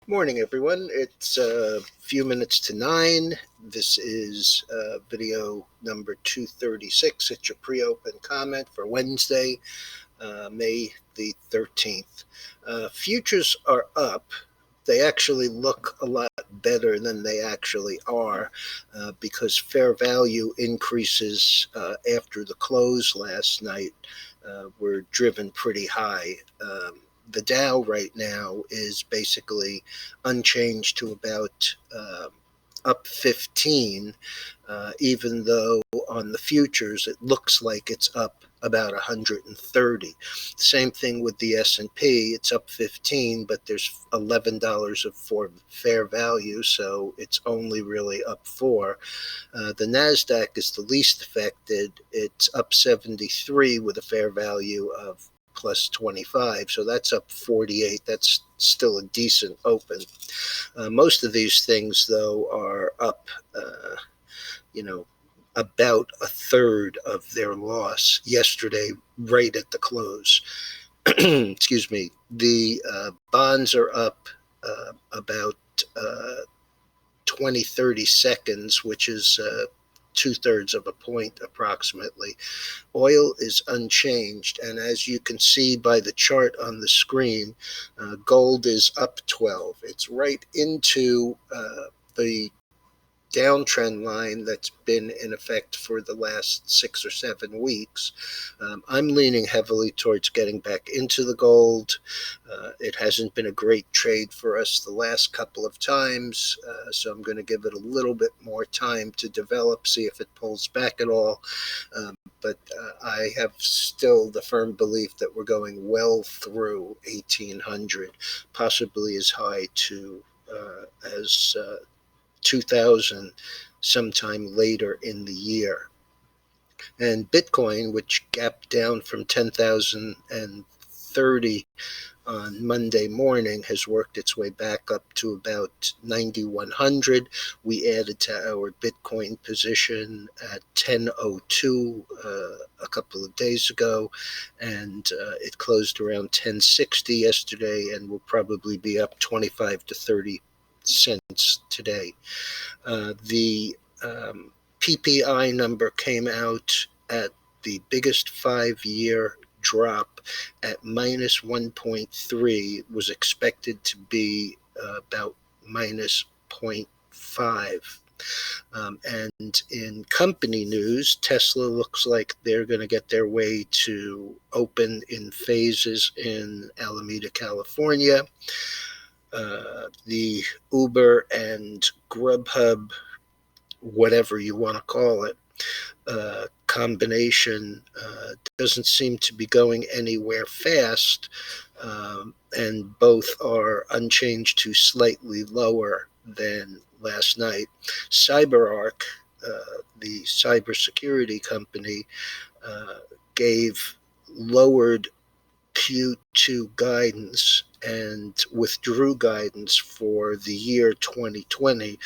Morning, everyone. It's a few minutes to 9. This is video number 236. It's your pre-open comment for Wednesday, May the 13th. Futures are up. They actually look a lot better than they actually are because fair value increases after the close last night were driven pretty high. The Dow right now is basically unchanged to about up 15, even though on the futures it looks like it's up about 130. Same thing with the S&P. It's up 15, but there's $11 of fair value, so it's only really up 4. The NASDAQ is the least affected. It's up 73 with a fair value of plus 25, so that's up 48. That's still a decent open. Most of these things, though, are up, about a third of their loss yesterday, right at the close. Excuse me. The bonds are up about 20, 30 seconds, which is 2/3 of a point approximately. Oil is unchanged, and as you can see by the chart on the screen, gold is up 12. It's right into the downtrend line that's been in effect for the last 6 or 7 weeks. I'm leaning heavily towards getting back into the gold. It hasn't been a great trade for us the last couple of times, so I'm going to give it a little bit more time to develop, see if it pulls back at all. But I have still the firm belief that we're going well through 1800, possibly as high to as 2000 sometime later in the year. And Bitcoin, which gapped down from 10,030 on Monday morning, has worked its way back up to about 9,100. We added to our Bitcoin position at 10.02 a couple of days ago, and it closed around 10.60 yesterday, and will probably be up 25 to 30 cents today. The PPI number came out at the biggest 5-year drop at minus 1.3, was expected to be about minus 0.5. And in company news, Tesla looks like they're going to get their way to open in phases in Alameda, California. The Uber and Grubhub, whatever you want to call it, combination doesn't seem to be going anywhere fast, and both are unchanged to slightly lower than last night. CyberArk, the cybersecurity company, gave lowered Q2 guidance and withdrew guidance for the year 2020,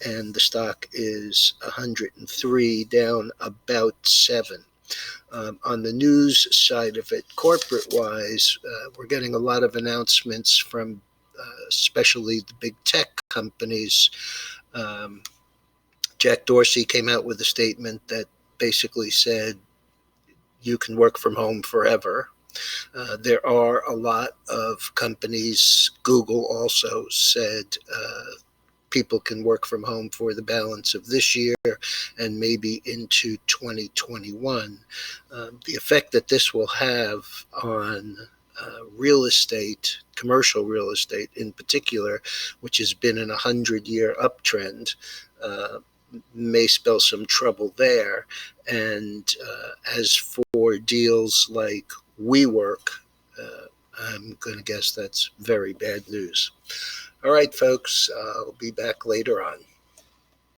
and the stock is 103, down about 7. On the news side of it, corporate-wise, we're getting a lot of announcements from especially the big tech companies. Jack Dorsey came out with a statement that basically said you can work from home forever. There are a lot of companies. Google also said people can work from home for the balance of this year and maybe into 2021. The effect that this will have on real estate, commercial real estate in particular, which has been in a 100-year uptrend, may spell some trouble there. And as for deals like WeWork, I'm going to guess that's very bad news. All right, folks, I'll be back later on.